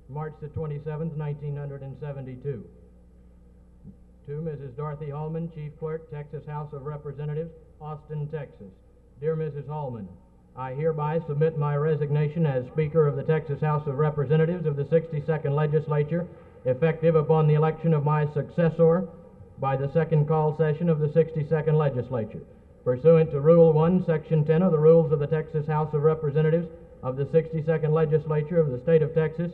March the 27th, 1972. To Mrs. Dorothy Hallman, Chief Clerk, Texas House of Representatives, Austin, Texas. Dear Mrs. Hallman, I hereby submit my resignation as Speaker of the Texas House of Representatives of the 62nd Legislature, effective upon the election of my successor by the second call session of the 62nd Legislature. Pursuant to Rule 1, Section 10 of the Rules of the Texas House of Representatives of the 62nd Legislature of the State of Texas,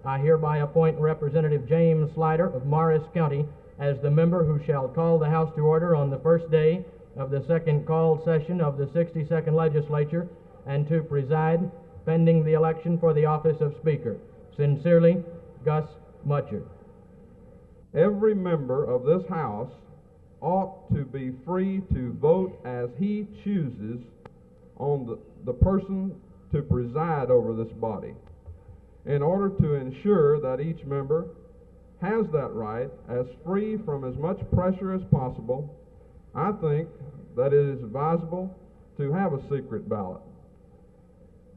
I hereby appoint Representative James Slider of Morris County as the member who shall call the House to order on the first day of the second call session of the 62nd Legislature and to preside pending the election for the office of Speaker. Sincerely, Gus Mutscher. Every member of this House ought to be free to vote as he chooses on the person to preside over this body, in order to ensure that each member has that right, as free from as much pressure as possible. I think that it is advisable to have a secret ballot.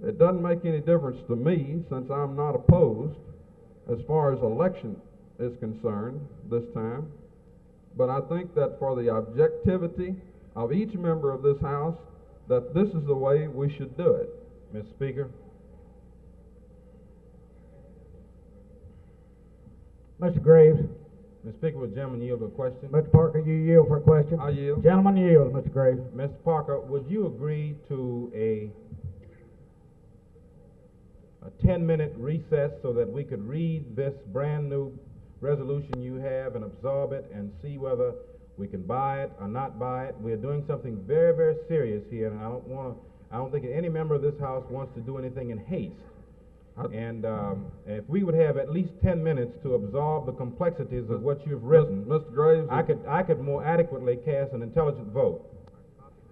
It doesn't make any difference to me, since I'm not opposed as far as election is concerned this time, but I think that for the objectivity of each member of this House, that this is the way we should do it. Mr. Speaker. Mr. Graves. Mr. Speaker, would the gentleman yield to a question? Mr. Parker, you yield for a question? I yield. Gentleman yield, Mr. Graves. Mr. Parker, would you agree to a 10-minute recess so that we could read this brand new resolution you have and absorb it and see whether we can buy it or not buy it? We're doing something very, very serious here, and I don't think any member of this House wants to do anything in haste. And if we would have at least 10 minutes to absorb the complexities of what you've written, Mr. Graves, I could more adequately cast an intelligent vote.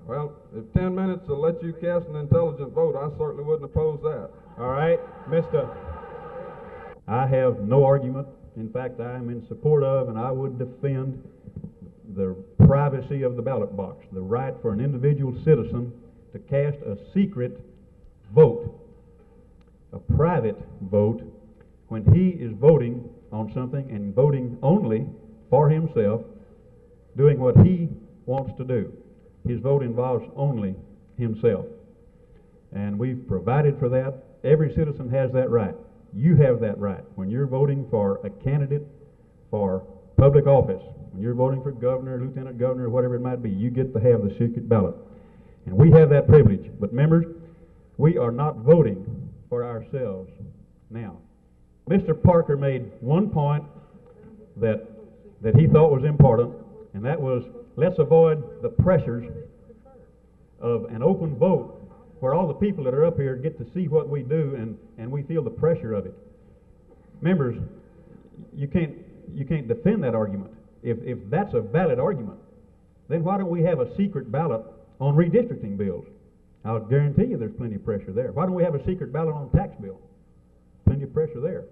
well, if 10 minutes will let you cast an intelligent vote, I certainly wouldn't oppose that. All right, Mr. I have no argument. In fact, I am in support of, and I would defend the privacy of the ballot box, the right for an individual citizen to cast a secret vote, a private vote, when he is voting on something and voting only for himself, doing what he wants to do. His vote involves only himself. And we've provided for that. Every citizen has that right. You have that right. When you're voting for a candidate for public office, when you're voting for governor, lieutenant governor, whatever it might be, you get to have the secret ballot. And we have that privilege. But members, we are not voting for ourselves now. Mr. Parker made one point that he thought was important, and that was, let's avoid the pressures of an open vote where all the people that are up here get to see what we do and we feel the pressure of it. Members, you can't defend that argument. If that's a valid argument, then why don't we have a secret ballot on redistricting bills? I'll guarantee you there's plenty of pressure there. Why don't we have a secret ballot on tax bill? Plenty of pressure there.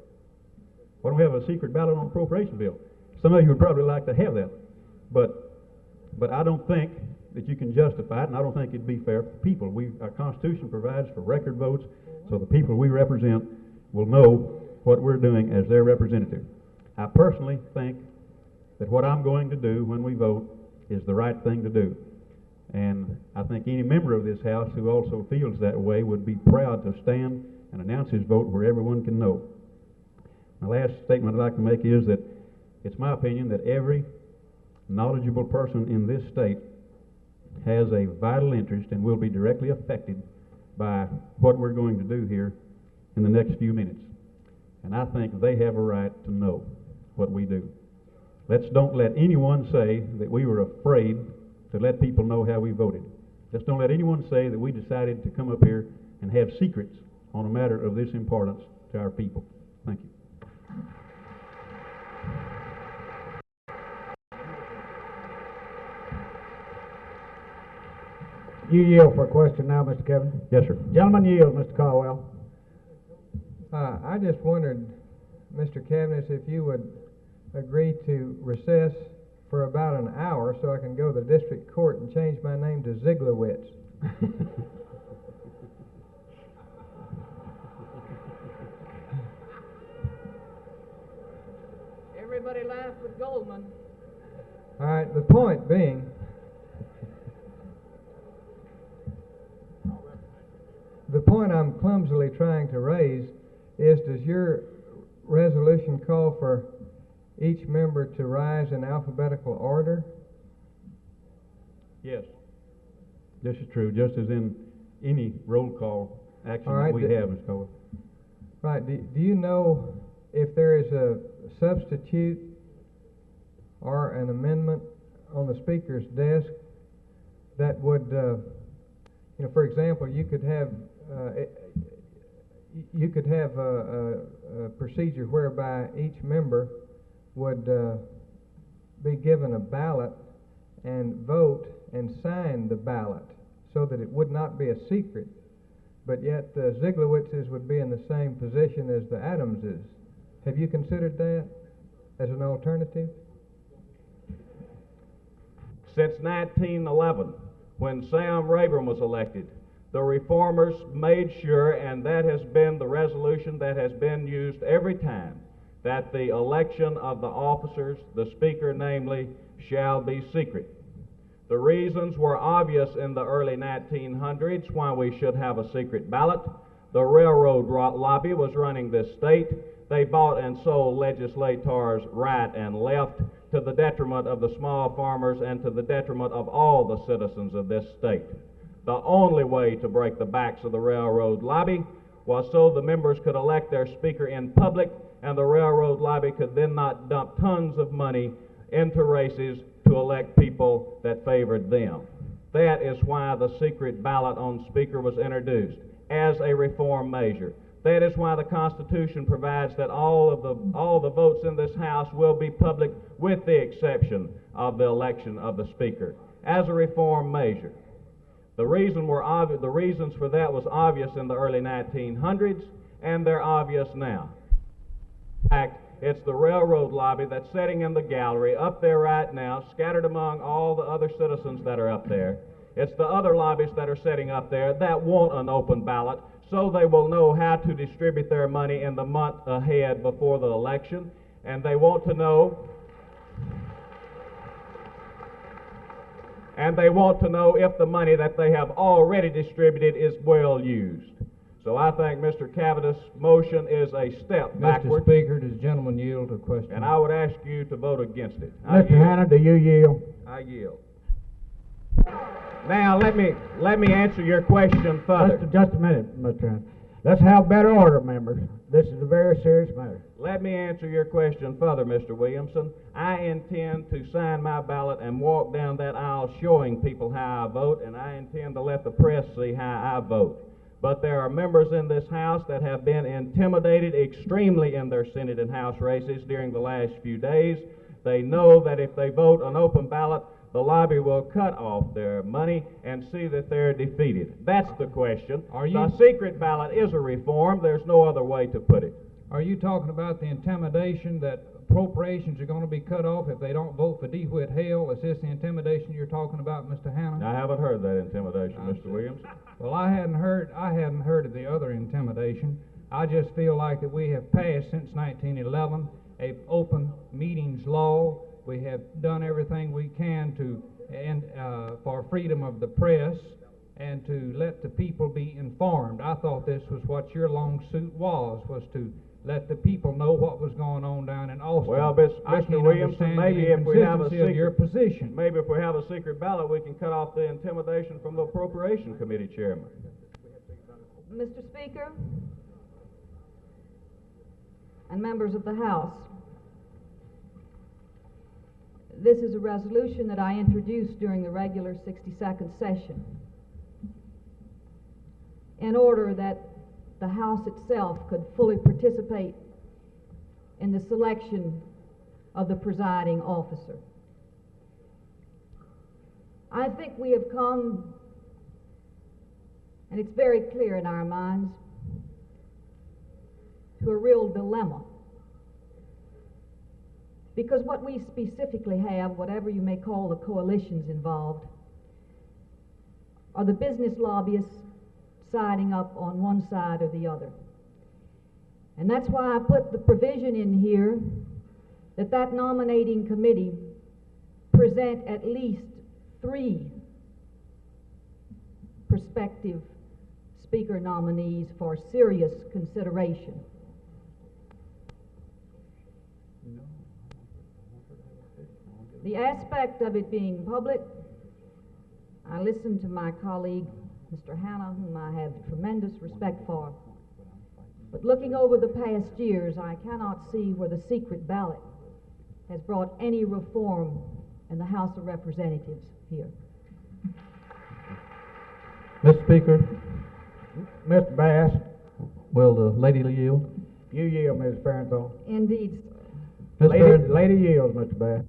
Why don't we have a secret ballot on appropriation bill? Some of you would probably like to have that, but I don't think that you can justify it, and I don't think it'd be fair for people. Our Constitution provides for record votes, so the people we represent will know what we're doing as their representative. I personally think that what I'm going to do when we vote is the right thing to do. And I think any member of this House who also feels that way would be proud to stand and announce his vote where everyone can know. My last statement I'd like to make is that it's my opinion that every knowledgeable person in this state has a vital interest and will be directly affected by what we're going to do here in the next few minutes. And I think they have a right to know what we do. Don't let anyone say that we were afraid to let people know how we voted. Just don't let anyone say that we decided to come up here and have secrets on a matter of this importance to our people. Thank you. You yield for a question now, Mr. Kevin. Yes, sir. Gentleman yield, Mr. Caldwell. I just wondered, Mr. Cabinet, if you would agree to recess for about an hour so I can go to the district court and change my name to Ziglerwitz. everybody laughed with Goldman. All right, the point being, the point I'm clumsily trying to raise is, does your resolution call for each member to rise in alphabetical order? Yes. This is true, just as in any roll call action All right, that we have, Mr. Cole. Right, do you know if there is a substitute or an amendment on the speaker's desk that would, for example, you could have a procedure whereby each member would be given a ballot and vote and sign the ballot so that it would not be a secret, but yet the Ziglowitzes would be in the same position as the Adamses. Have you considered that as an alternative? Since 1911, when Sam Rayburn was elected, the reformers made sure, and that has been the resolution that has been used every time, that the election of the officers, the speaker namely, shall be secret. The reasons were obvious in the early 1900s why we should have a secret ballot. The railroad lobby was running this state. They bought and sold legislators right and left to the detriment of the small farmers and to the detriment of all the citizens of this state. The only way to break the backs of the railroad lobby was so the members could elect their speaker in public, and the railroad lobby could then not dump tons of money into races to elect people that favored them. That is why the secret ballot on speaker was introduced as a reform measure. That is why the Constitution provides that all the votes in this House will be public, with the exception of the election of the speaker, as a reform measure. The reasons for that was obvious in the early 1900s, and they're obvious now. In fact, it's the railroad lobby that's sitting in the gallery up there right now, scattered among all the other citizens that are up there. It's the other lobbies that are sitting up there that want an open ballot, so they will know how to distribute their money in the month ahead before the election, and they want to know if the money that they have already distributed is well used. So I think Mr. Cavanagh's motion is a step backward. Mr. Speaker, does the gentleman yield to question? And I would ask you to vote against it. I Mr. yield. Hanna, do you yield? I yield. Now let me answer your question further. Just a minute, Mr. Hanna. Let's have better order, members. This is a very serious matter. Let me answer your question further, Mr. Williamson. I intend to sign my ballot and walk down that aisle showing people how I vote, and I intend to let the press see how I vote. But there are members in this House that have been intimidated extremely in their Senate and House races during the last few days. They know that if they vote an open ballot, the lobby will cut off their money and see that they're defeated. That's the question. The secret ballot is a reform. There's no other way to put it. Are you talking about the intimidation that appropriations are going to be cut off if they don't vote for DeWitt Hale? Is this the intimidation you're talking about, Mr. Hanna? I haven't heard that intimidation, Mr. Williams. Well, I hadn't heard of the other intimidation. I just feel like that we have passed since 1911 a open meetings law. We have done everything we can for freedom of the press and to let the people be informed. I thought this was what your long suit was to let the people know what was going on down in Austin. Well, Mr. Williamson, maybe if we have a secret ballot, we can cut off the intimidation from the Appropriation Committee chairman. Mr. Speaker and members of the House, this is a resolution that I introduced during the regular 62nd session in order that the House itself could fully participate in the selection of the presiding officer. I think we have come, and it's very clear in our minds, to a real dilemma. Because what we specifically have, whatever you may call the coalitions involved, are the business lobbyists siding up on one side or the other. And that's why I put the provision in here that that nominating committee present at least 3 prospective speaker nominees for serious consideration. The aspect of it being public, I listened to my colleague, Mr. Hanna, whom I have tremendous respect for. But looking over the past years, I cannot see where the secret ballot has brought any reform in the House of Representatives here. Mr. Speaker, Mr. Bass, will the lady yield? you yield, Ms. Farenthold. Indeed, sir. Ms. Farenthold? Lady yields, Mr. Bass.